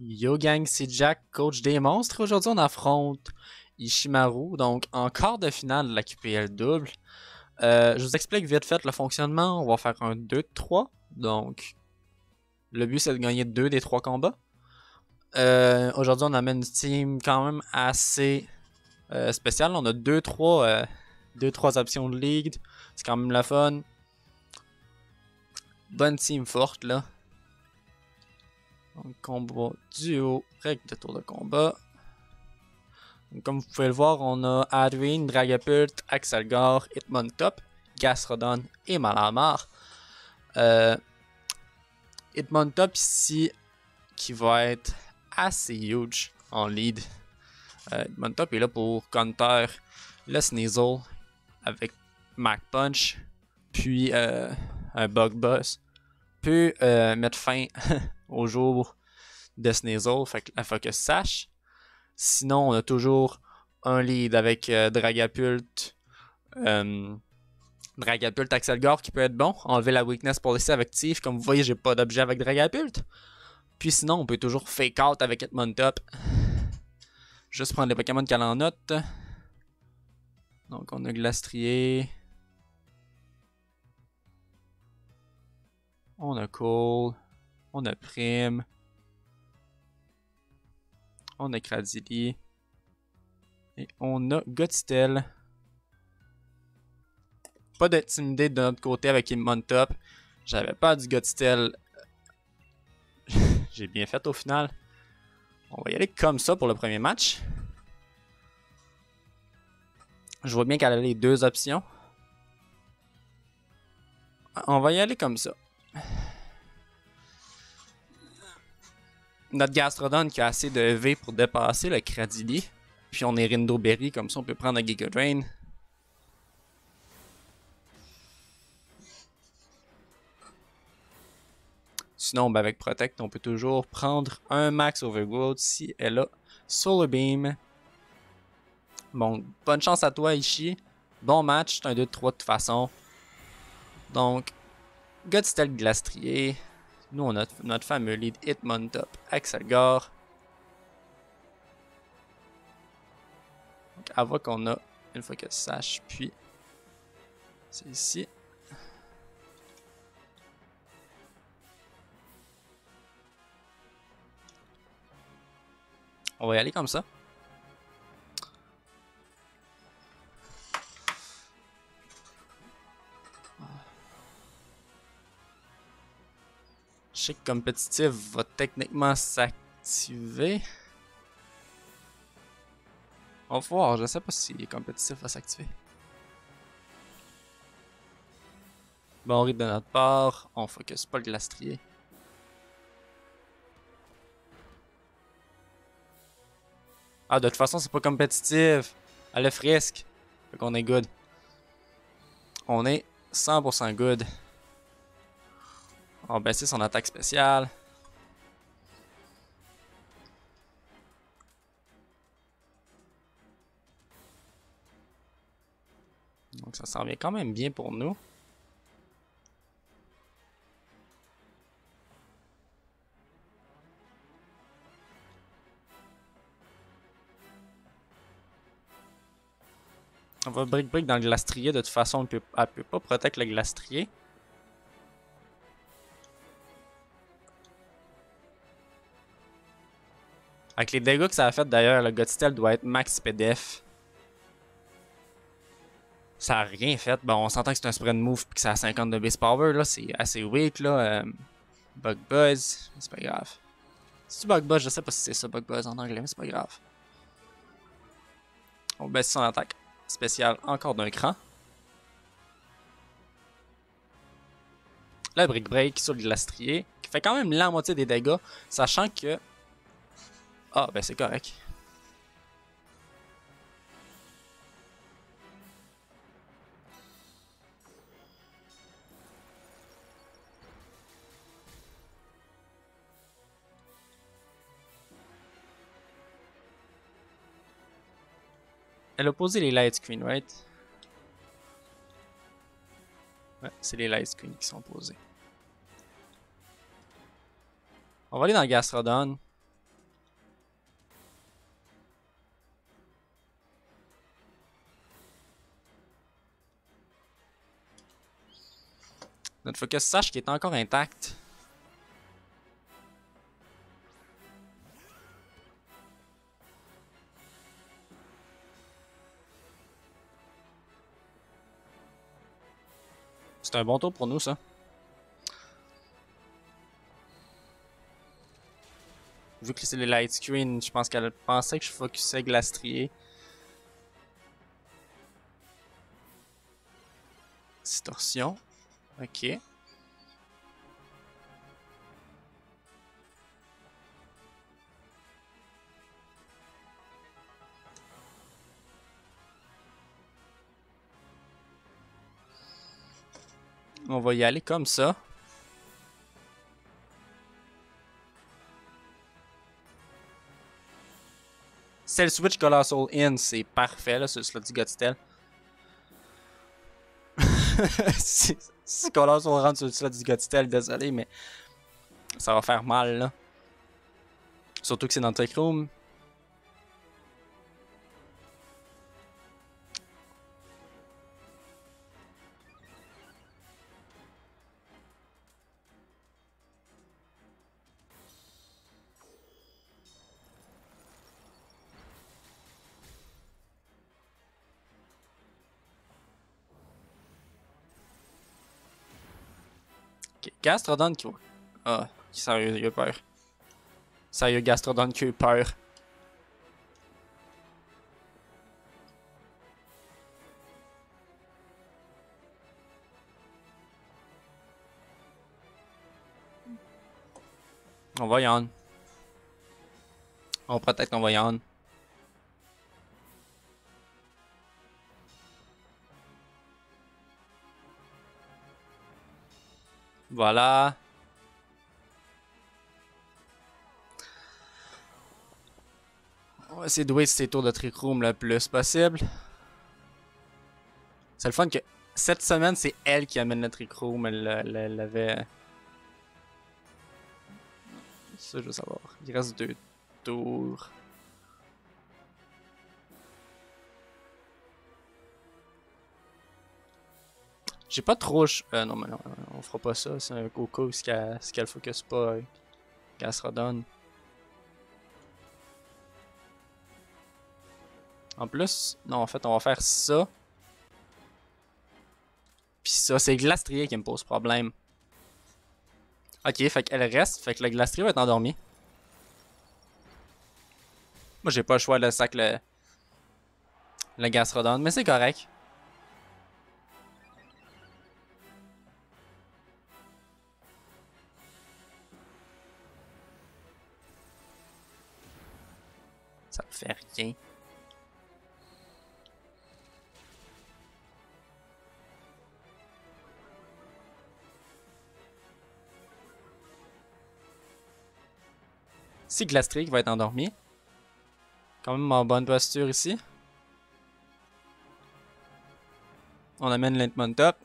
Yo gang, c'est Jack, coach des monstres. Aujourd'hui, on affronte Ishimaru, donc en quart de finale de la QPL double. Je vous explique vite fait le fonctionnement. On va faire un 2-3. Donc, le but c'est de gagner 2 des 3 combats. Aujourd'hui, on amène une team quand même assez spéciale. On a 2-3 options de lead. C'est quand même la fun. Bonne team forte là. Donc, combat duo, règle de tour de combat. Donc, comme vous pouvez le voir, on a Adwin, Dragapult, Axelgar, Hitmontop, Gastrodon et Malamar. Hitmontop ici, qui va être assez huge en lead. Hitmontop est là pour counter le Sneasel avec Mac Punch, puis un Bug Buzz. Peut mettre fin au jour de Sneasel, fait que la Focus Sash. Sinon, on a toujours un lead avec Dragapult, Axelgar qui peut être bon. Enlever la weakness pour laisser avec Thief. Comme vous voyez, j'ai pas d'objet avec Dragapult. Puis sinon, on peut toujours fake out avec Hitmontop. Juste prendre les Pokémon qu'elle en note. Donc, on a Glastrier. On a Cole. On a Prime. On a Cradily. Et on a Gotitel. Pas d'intimidé de notre côté avec Hitmontop. J'avais pas du Gotitel. J'ai bien fait au final. On va y aller comme ça pour le premier match. Je vois bien qu'elle a les deux options. On va y aller comme ça. Notre Gastrodon qui a assez de V pour dépasser le Cradily. Puis on est Rindo Berry, comme ça on peut prendre un Giga Drain. Sinon, ben avec Protect, on peut toujours prendre un Max Overgrowth si elle a Solar Beam. Bon, bonne chance à toi, Ishi. Bon match, c'est un 2-3 de toute façon. Donc, Godstel Glastrier. Nous, on a notre fameux lead Hitmontop, Axelgar. Donc, à voir qu'on a une fois que sache, puis c'est ici. On va y aller comme ça. Je sais que compétitif va techniquement s'activer. On va voir, je sais pas si compétitif va s'activer. Bon rythme de notre part, on focus pas le Glastrier. Ah, de toute façon, c'est pas compétitif. Elle a frisque. Fait qu'on est good. On est 100% good. On va baisser son attaque spéciale. Donc ça s'en vient quand même bien pour nous. On va brick dans le Glastrier. De toute façon, elle peut pas protéger le Glastrier. Avec les dégâts que ça a fait d'ailleurs, le Gotitel doit être max PDF. Ça a rien fait. Bon, on s'entend que c'est un spread move et que ça a 50 de base power. Là, c'est assez weak. Là. Bug Buzz, c'est pas grave. C'est Bug Buzz, je sais pas si c'est ça Bug Buzz en anglais, mais c'est pas grave. On baisse son attaque spéciale encore d'un cran. Le Brick Break sur le Glastrier, qui fait quand même la moitié des dégâts, sachant que... Ah, ben c'est correct. Elle a posé les Light Screen, right? Ouais, c'est les Light Screen qui sont posés. On va aller dans le Gastrodon. Notre focus sache qu'il est encore intact. C'est un bon tour pour nous, ça. Vu que c'est les light screen, je pense qu'elle pensait que je focusais Glastrier. Distorsion. Ok. On va y aller comme ça. Cell Switch Colossal In, c'est parfait là, sur le slot du Godstell. si Colossal rentre sur le slot du Godstell, désolé, mais ça va faire mal là. Surtout que c'est dans le Tech Room. Ok, Gastrodon qui va. Ah, sérieux, il a peur. Sérieux, Gastrodon qui a eu peur. On va y en. On protège, on va y en. Voilà. On va essayer de waste ces tours de Trick Room le plus possible. C'est le fun que cette semaine, c'est elle qui amène le Trick Room. Elle l'avait. Ça, je veux savoir. Il reste 2 tours. J'ai pas trop. Non, mais non, on fera pas ça. C'est un Coco ce qu'elle focus pas. Qu'elle se redonne. En plus, non, en fait, on va faire ça. Puis ça, c'est Glastrier qui me pose problème. Ok, fait qu'elle reste. Fait que le Glastrier va être endormi. Moi, j'ai pas le choix de sac le Gastrodon, mais c'est correct. Ça me fait rien. Si Glastrier va être endormi. Quand même en bonne posture ici. On amène l'Entmon top.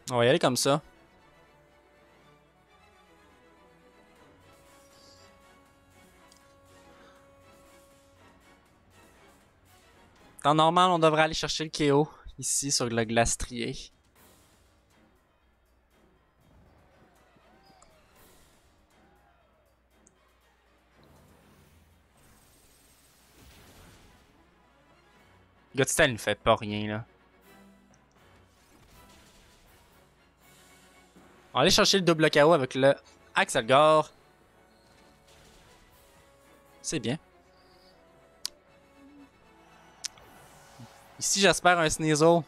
On va y aller comme ça. Temps normal, on devrait aller chercher le KO ici sur le Glastrier. Godstell ne fait pas rien là. On va aller chercher le double KO avec le Axelgor. C'est bien. Ici, j'espère un Sneasel.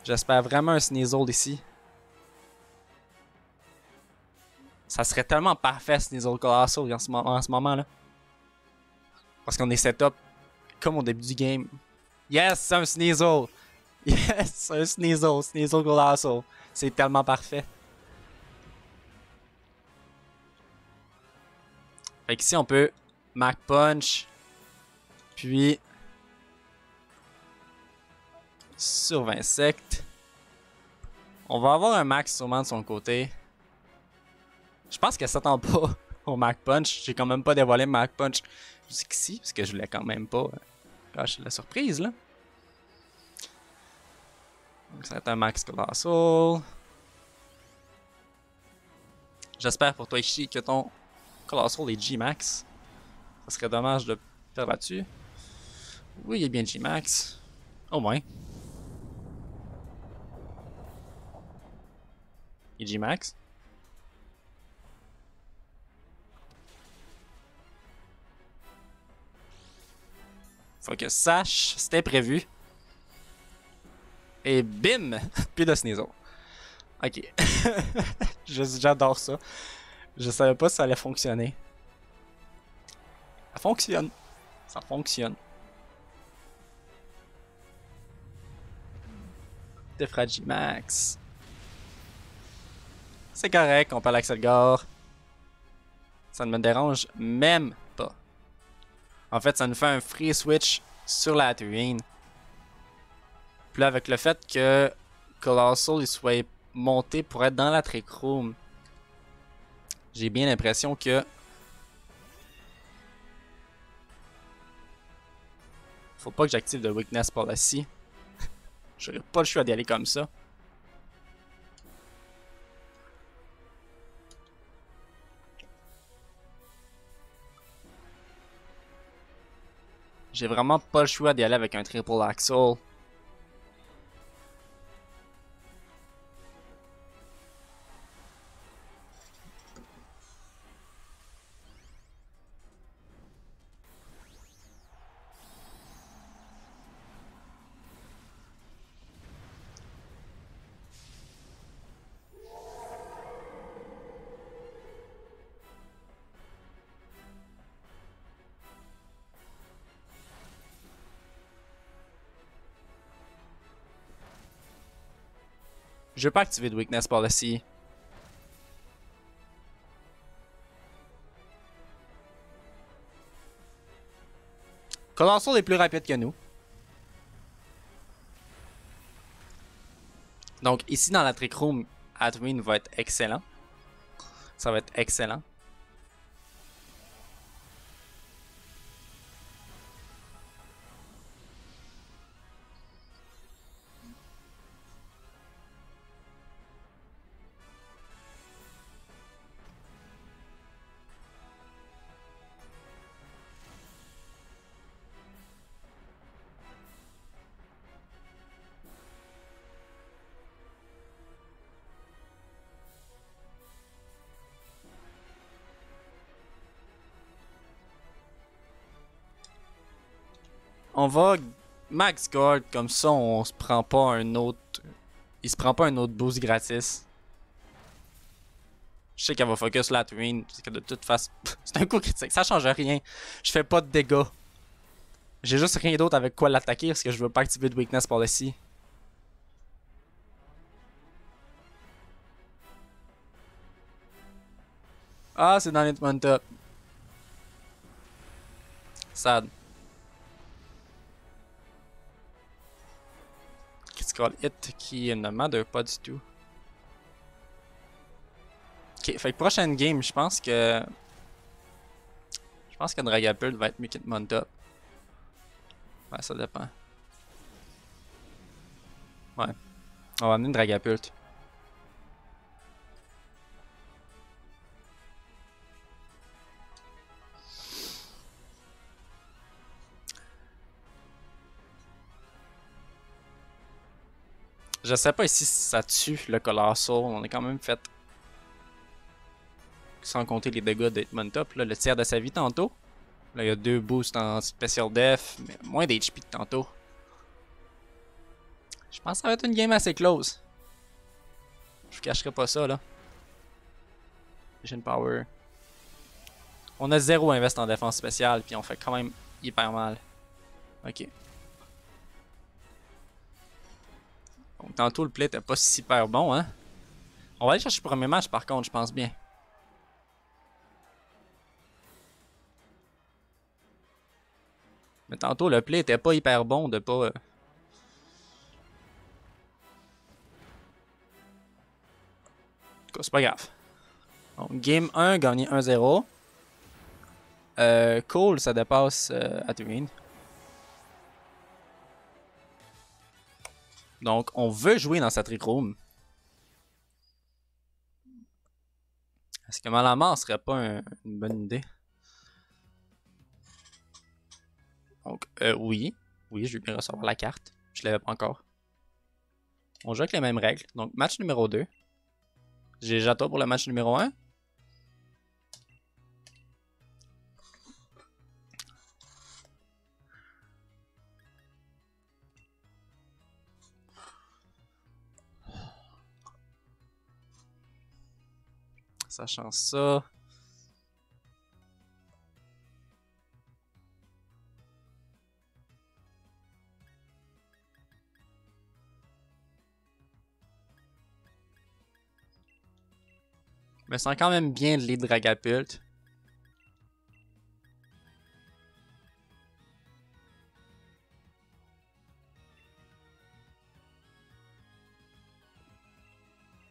J'espère vraiment un Sneasel ici. Ça serait tellement parfait, Sneasel Colossal en ce moment-là. Parce qu'on est setup comme au début du game. Yes, c'est un Sneasel. Yes, un Sneasel. Sneasel Colossal. C'est tellement parfait. Fait qu'ici, on peut Mach Punch. Puis... Sur Insect. On va avoir un max sûrement de son côté. Je pense qu'elle s'attend pas au Mach Punch. J'ai quand même pas dévoilé Mach Punch jusqu'ici, parce que je voulais quand même pas gâcher la surprise, là. Donc ça va être un Max Colossal. J'espère pour toi, Ishi, que ton Colossal est G-Max. Ça serait dommage de perdre là-dessus. Oui, il est bien G-Max. Au moins. Il est G-Max. Faut que sache, c'était prévu. Et bim! Plus de Sneasel. Ok. J'adore ça. Je savais pas si ça allait fonctionner. Ça fonctionne. Ça fonctionne. Defragimax. C'est correct, on parle Axelgar. Ça ne me dérange même pas. En fait, ça nous fait un free switch sur la Turine. Puis là, avec le fait que Colossal il soit monté pour être dans la Trick Room, j'ai bien l'impression que faut pas que j'active de Weakness Policy. J'aurais pas le choix d'y aller comme ça. J'ai vraiment pas le choix d'y aller avec un Triple Axel. Je veux pas activer de Weakness Policy. Colossal est plus rapide que nous. Donc ici dans la Trick Room, Adwin va être excellent. Ça va être excellent. On va Max Guard, comme ça on se prend pas un autre... Il se prend pas un autre boost gratis. Je sais qu'elle va focus la Turine, parce que de toute façon... C'est un coup critique, ça change rien. Je fais pas de dégâts. J'ai juste rien d'autre avec quoi l'attaquer, parce que je veux pas activer de Weakness Policy. Ah, c'est dans l'Hitman Top. Sad. Critical Hit qui ne m'aide pas du tout. Ok, fait que prochaine game, je pense que Dragapult va être mieux qu'Hitman Top. Ouais, ça dépend. Ouais. On va amener une Dragapult. Je sais pas ici si ça tue le Colossal. On est quand même fait. Sans compter les dégâts d'Hitman Top. Là, le tiers de sa vie tantôt. Là, il y a 2 boosts en Special Def. Mais moins d'HP que tantôt. Je pense que ça va être une game assez close. Je vous cacherai pas ça là. Vision Power. On a 0 invest en défense spéciale. Puis on fait quand même hyper mal. Ok. Donc tantôt le play était pas super bon hein. On va aller chercher le premier match par contre, je pense bien. Mais tantôt, le play était pas hyper bon de pas. En tout cas, c'est pas grave. Donc, game 1, gagné 1-0. Cole, ça dépasse Adrian. Donc, on veut jouer dans cette Trick Room. Est-ce que Malamar serait pas une bonne idée? Donc, oui. Oui, je vais bien recevoir la carte. Je l'avais pas encore. On joue avec les mêmes règles. Donc, match numéro 2. J'ai Jato pour le match numéro 1. Sachant ça. Je me sens quand même bien de lead Dragapult.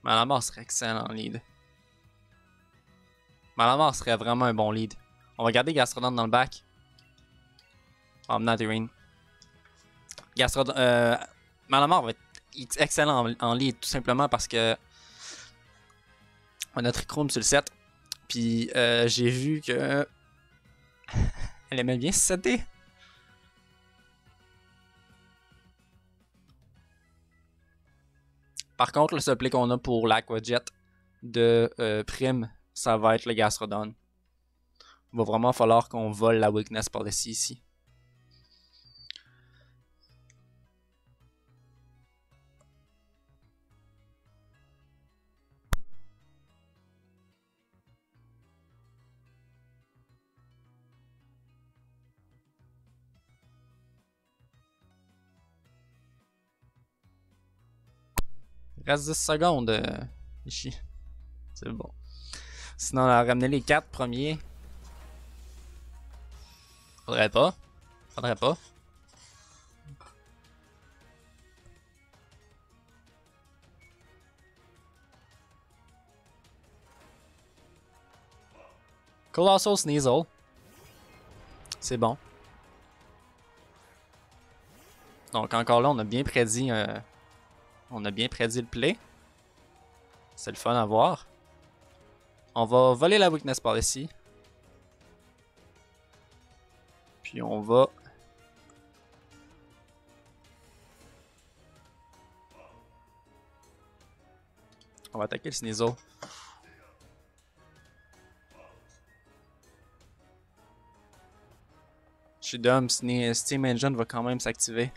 Malamar serait excellent en lead. Malamar serait vraiment un bon lead. On va garder Gastrodon dans le back. En menant Tyrion. Gastrodon. Malamar va être excellent en lead tout simplement parce que on a Trick Room sur le set. Puis j'ai vu que. Elle aimait bien se setter. Par contre, le seul play qu'on a pour l'Aquajet de Prime, ça va être le Gastrodon. Il va vraiment falloir qu'on vole la weakness par-dessus ici. Reste 10 secondes, ici. C'est bon. Sinon, on a ramené les 4 premiers. Faudrait pas. Faudrait pas. Colossal Sneasel. C'est bon. Donc encore là, on a bien prédit le play. C'est le fun à voir. On va voler la weakness par ici. Puis on va... On va attaquer le Sneasel. Je suis dumb, Steam Engine va quand même s'activer.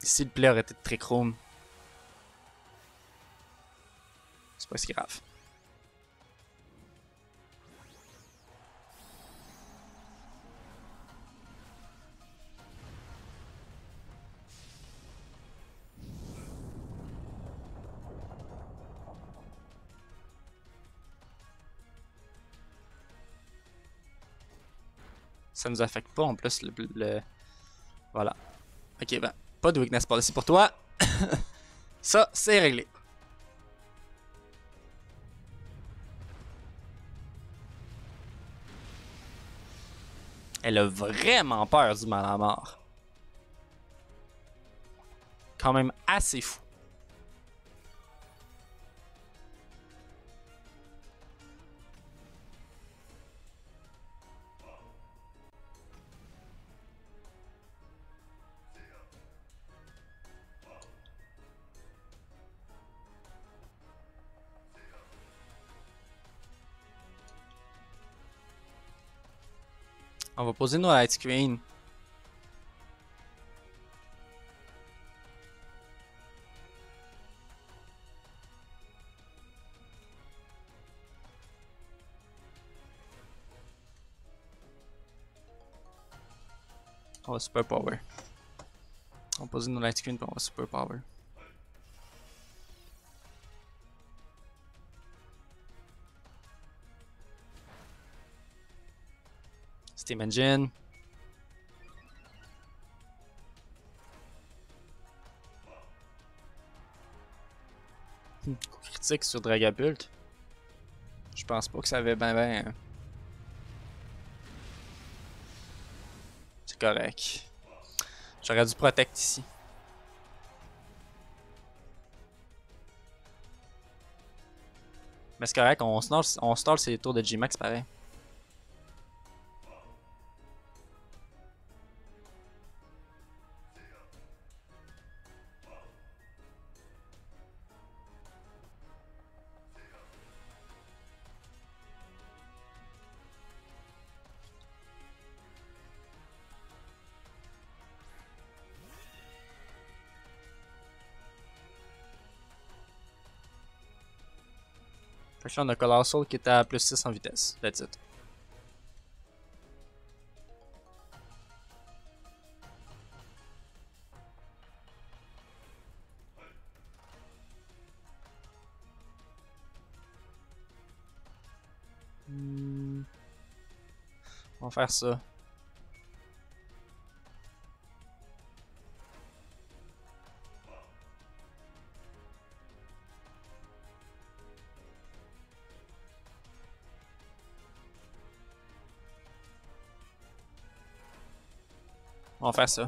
Ici, le play aurait été très chrome. C'est pas si grave. Ça nous affecte pas en plus le... Voilà. Ok, ben, pas de weakness policy pour toi. Ça, c'est réglé. Elle a vraiment peur du Malamar. Quand même assez fou. On va poser nos light screen. On va super power. On pose nos light screen puis on va super power. Steam Engine. Critique sur Dragapult. Je pense pas que ça avait ben. C'est correct. J'aurais dû protect ici. Mais c'est correct, on stall ses tours de G-Max pareil. Fait que là on a Colossal qui était à plus 6 en vitesse. That's it. On va faire ça. On va faire ça.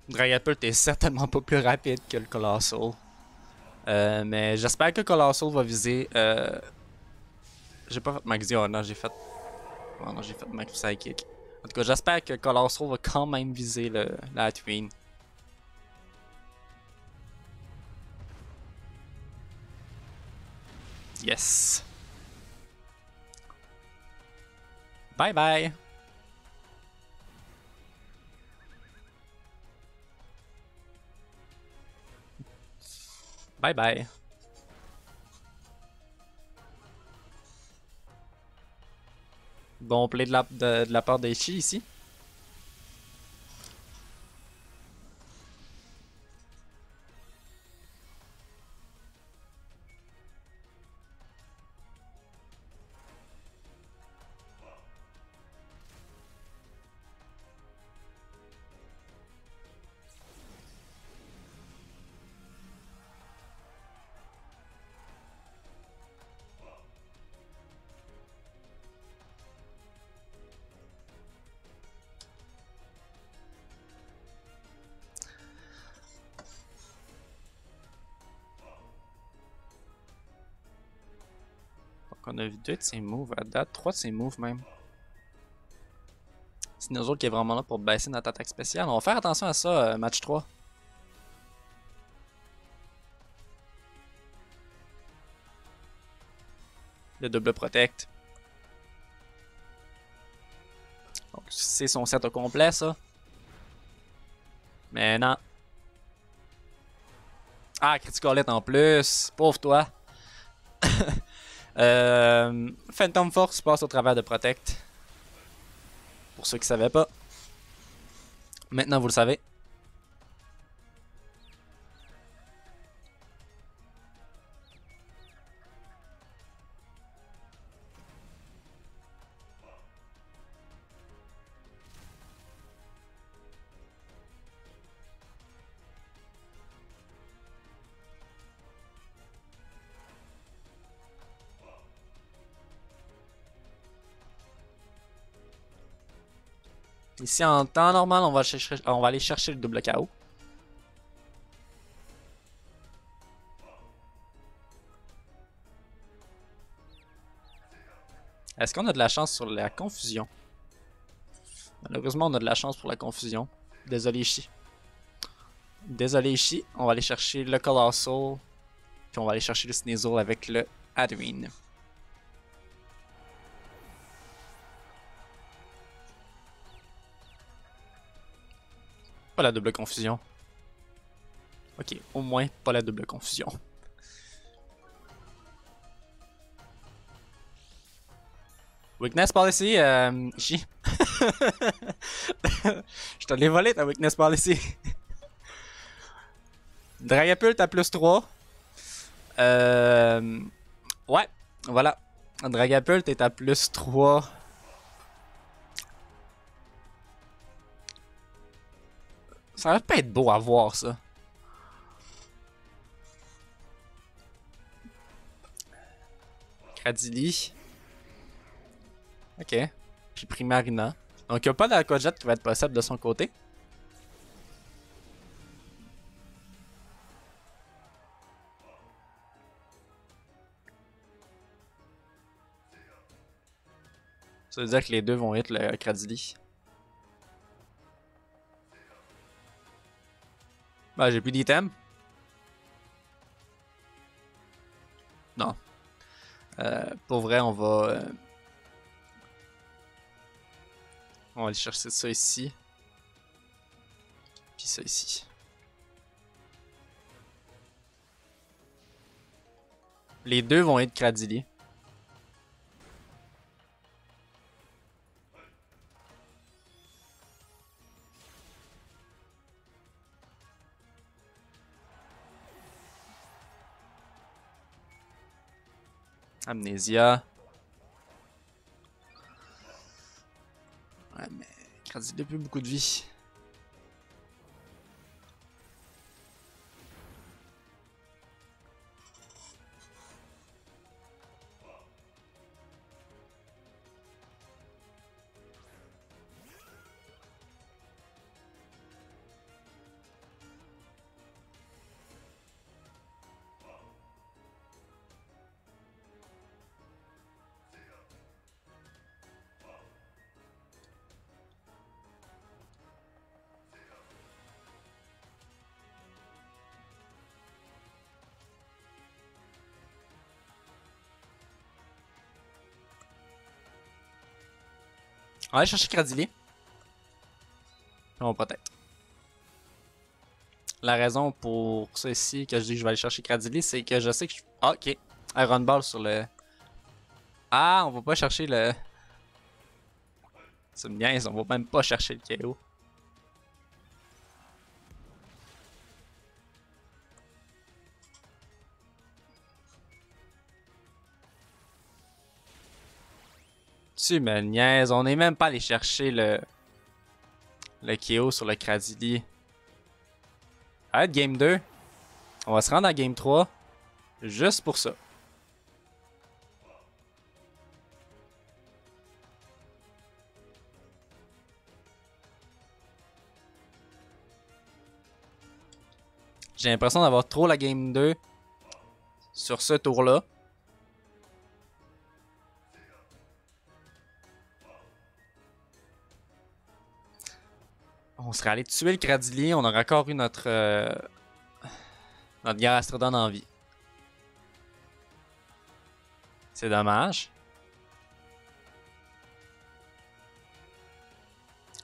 Dragapult est certainement pas plus rapide que le Colossal. Mais j'espère que Colossal va viser. J'ai pas fait Max oh non, j'ai fait. Oh non, j'ai fait Max Psychic. En tout cas, j'espère que Colossal va quand même viser la Tween. Yes. Bye bye. Bye bye. Bon play de la part d'Aichi ici. On a vu 2 de ses moves à date, 3 de ses moves même. C'est nous autres qui est vraiment là pour baisser notre attaque spéciale. On va faire attention à ça, match 3. Le double protect. Donc c'est son set au complet ça. Mais non. Ah, Critical Hit en plus. Pauvre toi. Phantom Force passe au travers de Protect. Pour ceux qui ne savaient pas. Maintenant vous le savez. Ici en temps normal, on va aller chercher le double KO. Est-ce qu'on a de la chance sur la confusion? Malheureusement, on a de la chance pour la confusion. Désolé, Ishi. Désolé, Ishi. On va aller chercher le Colossal. Puis on va aller chercher le Sneasel avec le Adwin. Pas la double confusion. Ok, au moins pas la double confusion. Weakness Policy, Ishi. Je te l'ai volé ta Weakness Policy. Dragapult à plus 3. Ouais, voilà. Dragapult est à plus 3. Ça va pas être beau à voir, ça. Cradily. Ok. J'ai pris Marina. Donc, il n'y a pas d'Aquajet qui va être possible de son côté. Ça veut dire que les deux vont être le Cradily. Bah, j'ai plus d'item. Non. Pour vrai, on va aller chercher ça ici. Puis ça ici. Les deux vont être Cradily. Amnesia. Ouais, mais Cradily n'a plus beaucoup de vie. On va aller chercher Cradily. On peut-être. La raison pour ça ici que je dis que je vais aller chercher Cradily, c'est que je sais que je... Ah, ok. Iron Ball sur le... Ah, on va pas chercher le... C'est une niaise, on va même pas chercher le KO. Tu me niaises, on est même pas allé chercher le KO sur le Cradily. Arrête game 2. On va se rendre à game 3. Juste pour ça. J'ai l'impression d'avoir trop la game 2 sur ce tour-là. On serait allé tuer le Cradily, on aurait encore eu notre Gastrodon en vie. C'est dommage.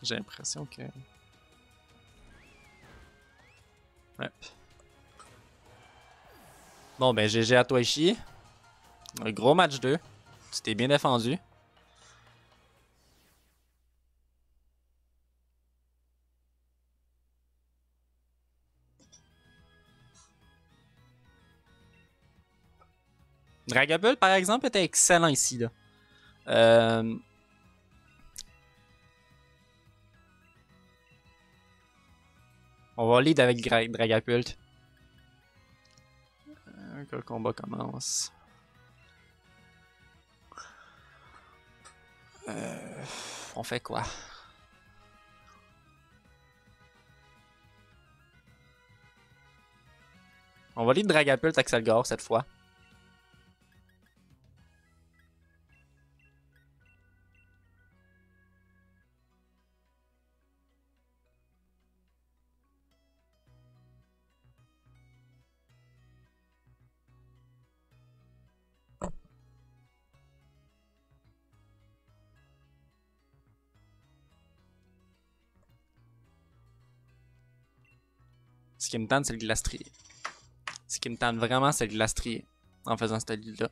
J'ai l'impression que... Ouais. Bon ben GG à toi Ishii. Un gros match 2. Tu t'es bien défendu. Dragapult par exemple était excellent ici là. On va lead avec Dragapult. Que le combat commence. On fait quoi? On va lead Dragapult Axelgor cette fois. Ce qui me tente, c'est le glastrier. Ce qui me tente vraiment, c'est le glastrier en faisant cette lead-là.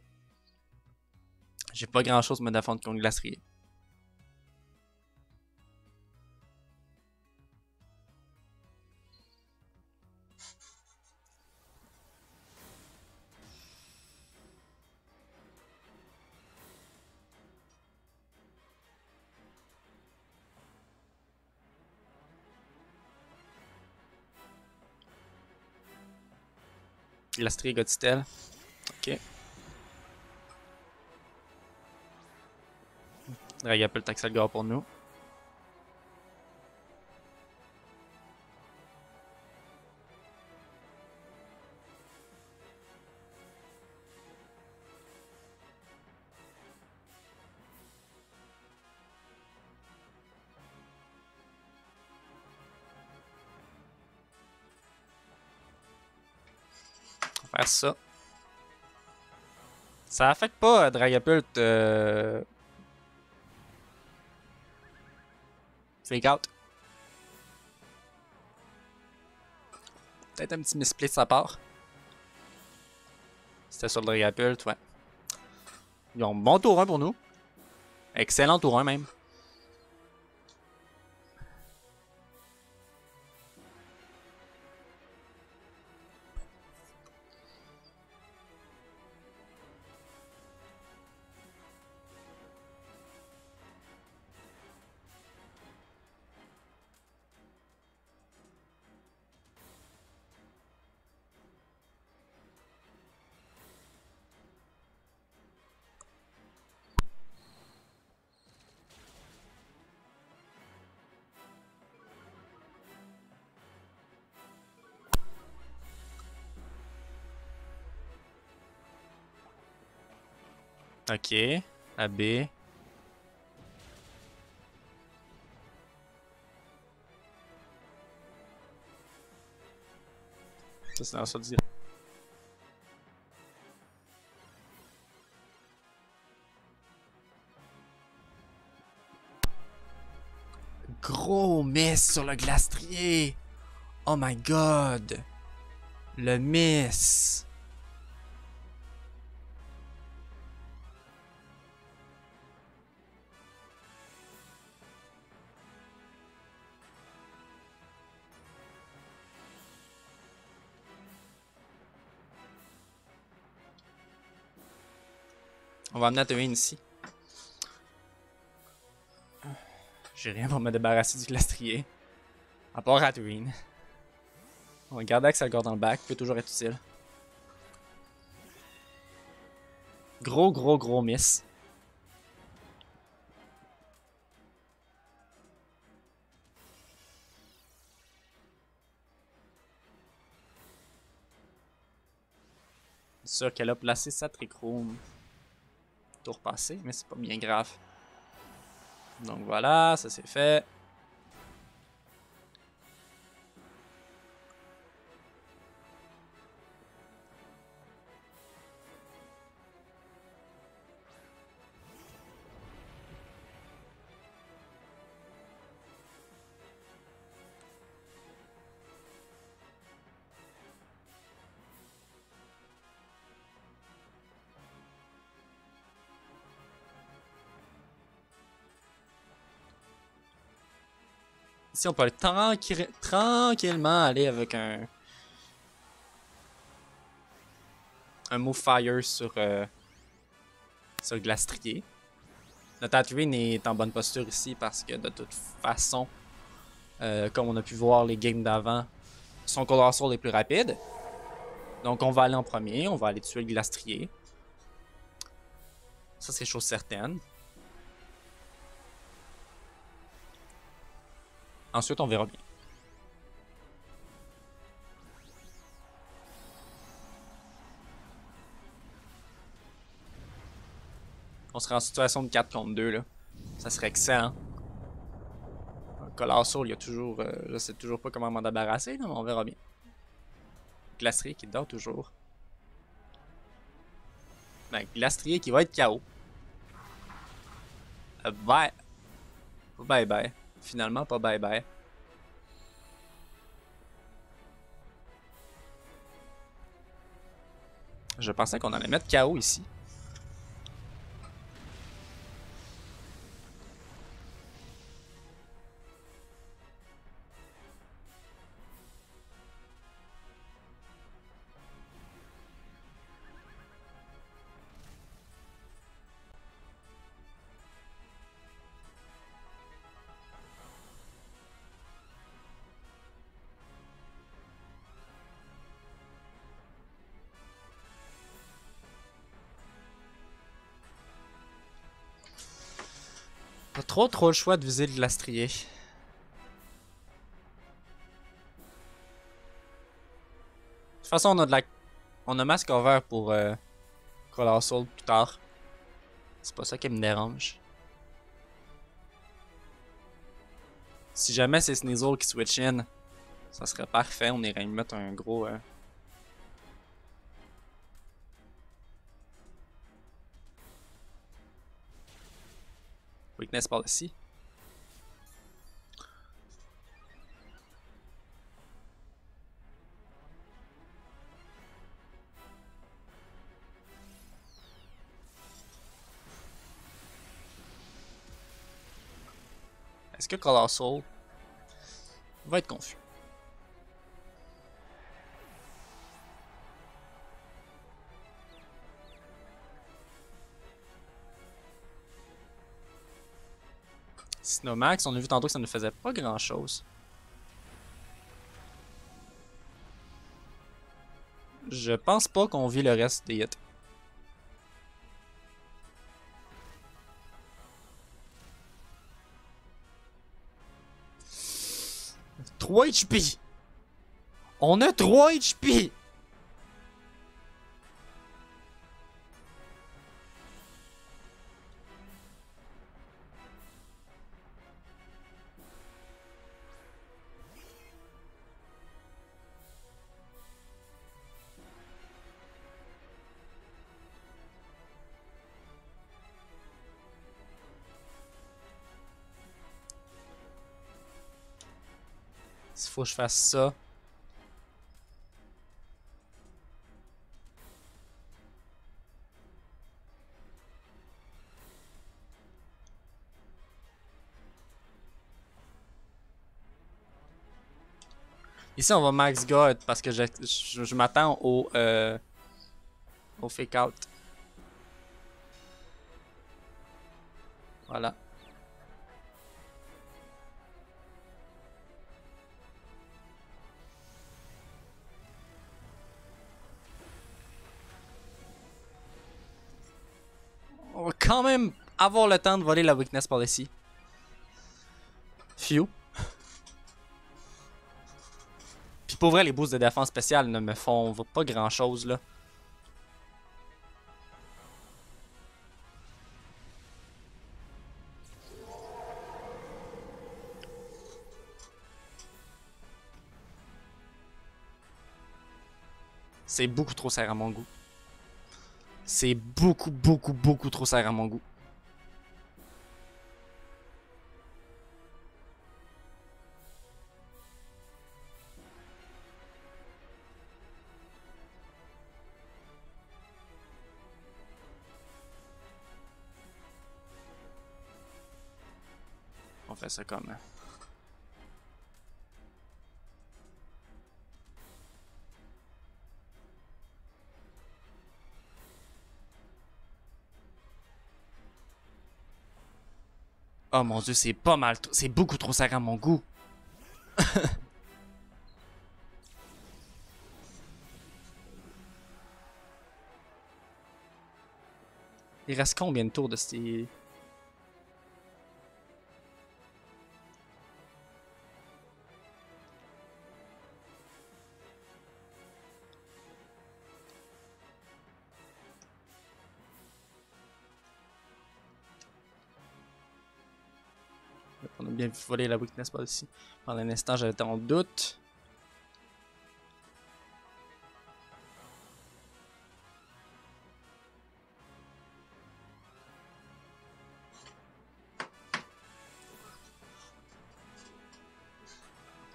J'ai pas grand chose à me défendre contre Glastrier. Glastrier Godstel. Ok. Dragapult Taxalgar pour nous. On va faire ça. Ça affecte pas Dragapult. Fake out. Peut-être un petit misplay de sa part. C'était sur le Dragapult, ouais. Ils ont bon tour 1 pour nous. Excellent tour 1 même. Ok. AB. Ça, c'est dans ça dire. Gros miss sur le Glastrier. Oh my god. Le miss. On va amener Tatooine ici. J'ai rien pour me débarrasser du Glastrier. À part Tatooine. On va garder Axelgor dans le bac, peut toujours être utile. Gros miss. C'est sûr qu'elle a placé sa Trick Room. Tour passé, mais c'est pas bien grave. Donc voilà, ça c'est fait. Ici, on peut aller tranquillement aller avec un move fire sur Glastrier. Notre Tatooine est en bonne posture ici parce que de toute façon, comme on a pu voir les games d'avant, son Colossal est plus rapide. Donc on va aller en premier, on va aller tuer le Glastrier. Ça c'est chose certaine. Ensuite on verra bien. On sera en situation de 4 contre 2 là. Ça serait excellent. Colossal, il y a toujours. Je sais toujours pas comment m'en débarrasser, là, mais on verra bien. Glastrier qui dort toujours. Ben, Glastrier qui va être KO. Bye. Bye bye. Finalement, pas bye bye. Je pensais qu'on allait mettre KO ici. Pas trop le choix de viser le glastrier. De toute façon, on a masque cover pour Colossal plus tard. C'est pas ça qui me dérange. Si jamais c'est Sneasel qui switch in, ça serait parfait. On irait lui mettre un gros... Weakness Policy. Est-ce que Colossal va être confus? Sinomax, on a vu tantôt que ça ne faisait pas grand chose. Je pense pas qu'on vit le reste des hits. « 3 HP! On a 3 HP! » S'il faut que je fasse ça. Ici, on va max God parce que je m'attends au fake out. Voilà. On va quand même avoir le temps de voler la Weakness Policy. Phew. Puis pour vrai, les boosts de défense spéciale ne me font pas grand chose là. C'est beaucoup trop serré à mon goût. C'est beaucoup trop serré à mon goût. On fait ça comme... Oh mon dieu, c'est pas mal. C'est beaucoup trop serré à mon goût. Il reste combien de tours de ces... On a bien vu voler la Weakness Policy. Pendant un instant, j'étais en doute.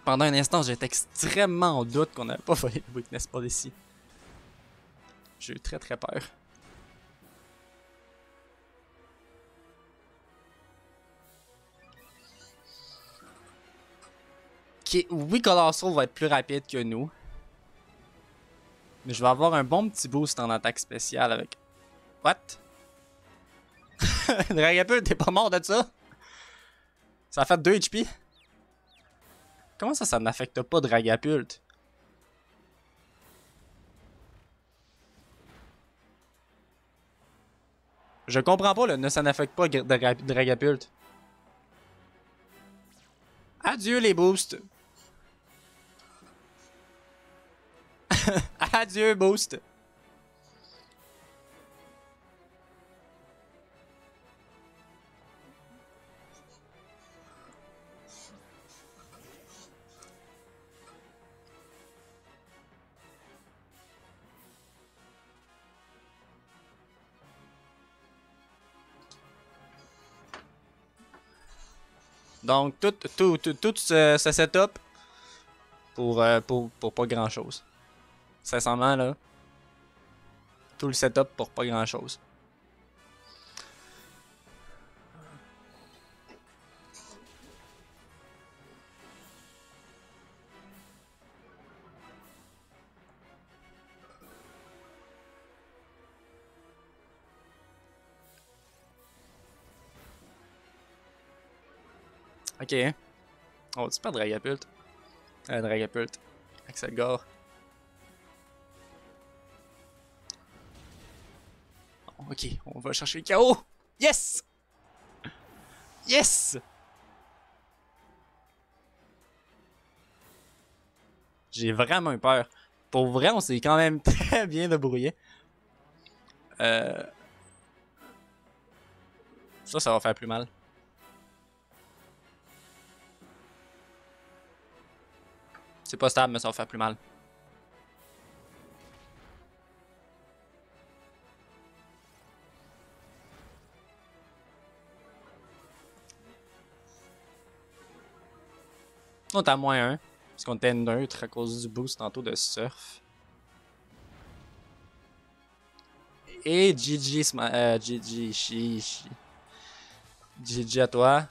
Pendant un instant, j'étais extrêmement en doute qu'on n'avait pas volé la Weakness Policy. J'ai eu très peur. Okay. Oui, Colossal va être plus rapide que nous. Mais je vais avoir un bon petit boost en attaque spéciale avec... What? Dragapult, t'es pas mort de ça? Ça a fait 2 HP? Comment ça n'affecte pas Dragapult? Je comprends pas le ne ça n'affecte pas Dragapult. Adieu les boosts. Adieu boost. Donc, tout ce setup pour pas grand chose. Sincèrement, là. Tout le setup pour pas grand chose. Ok. On dit pas Dragapult. Dragapult. Axel Gore. Ok, on va chercher le KO. Yes! Yes! J'ai vraiment eu peur. Pour vrai, on s'est quand même très bien débrouillé. Ça va faire plus mal. C'est pas stable, mais ça va faire plus mal. On est à -1. Parce qu'on était neutre à cause du boost tantôt de surf. Et GG, GG à toi.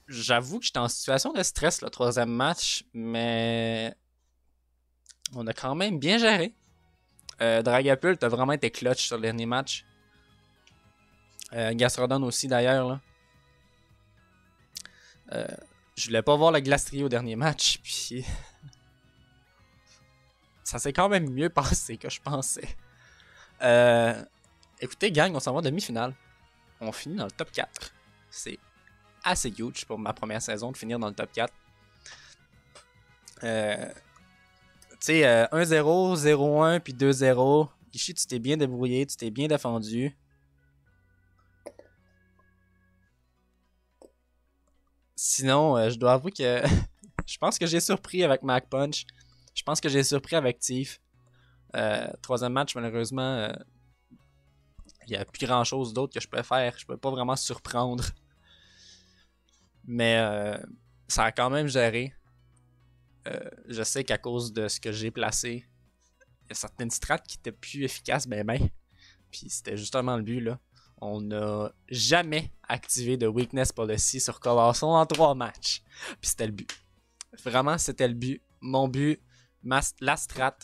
J'avoue que j'étais en situation de stress le troisième match, mais on a quand même bien géré. Dragapult a vraiment été clutch sur le dernier match. Gastrodon aussi d'ailleurs. Je voulais pas voir le Glastrier au dernier match, puis ça s'est quand même mieux passé que je pensais. Écoutez, gang, on s'en va en demi-finale. On finit dans le top 4. C'est assez huge pour ma première saison de finir dans le top 4. Tu sais, 1-0, 0-1, puis 2-0. Ishii, tu t'es bien débrouillé, tu t'es bien défendu. Sinon, je dois avouer que je pense que j'ai surpris avec Mac Punch. Je pense que j'ai surpris avec Thief. Troisième match, malheureusement, il n'y a plus grand chose d'autre que je peux faire. Je peux pas vraiment surprendre. Mais ça a quand même géré. Je sais qu'à cause de ce que j'ai placé, il y a certaines strats qui étaient plus efficaces, Puis c'était justement le but, là. On n'a jamais activé de weakness policy sur Coalossal en 3 matchs. Puis c'était le but. Vraiment, c'était le but. Mon but, la strat,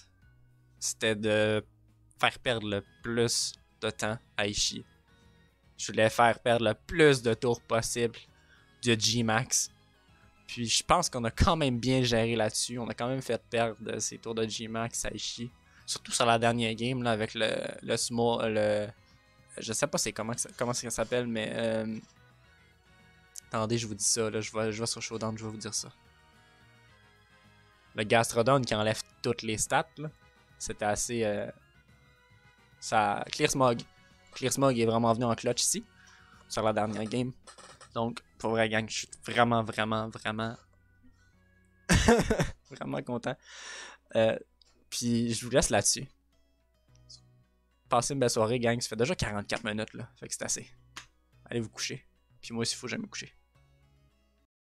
c'était de faire perdre le plus de temps à Ishii. Je voulais faire perdre le plus de tours possible de G-Max. Puis je pense qu'on a quand même bien géré là-dessus. On a quand même fait perdre ces tours de G-Max à Ishii. Surtout sur la dernière game là, avec le sumo. Je sais pas c'est comment ça s'appelle, mais. Attendez, je vous dis ça. Là, je vais sur Showdown, je vais vous dire ça. Le Gastrodon qui enlève toutes les stats. C'était assez. Ça. Clear Smog. Clear Smog est vraiment venu en clutch ici. Sur la dernière game. Donc, pour vrai, gang, je suis vraiment vraiment content. Puis, je vous laisse là-dessus. Passez une belle soirée, gang. Ça fait déjà 44 minutes, là. Fait que c'est assez. Allez vous coucher. Puis moi aussi, il faut que j'aille me coucher.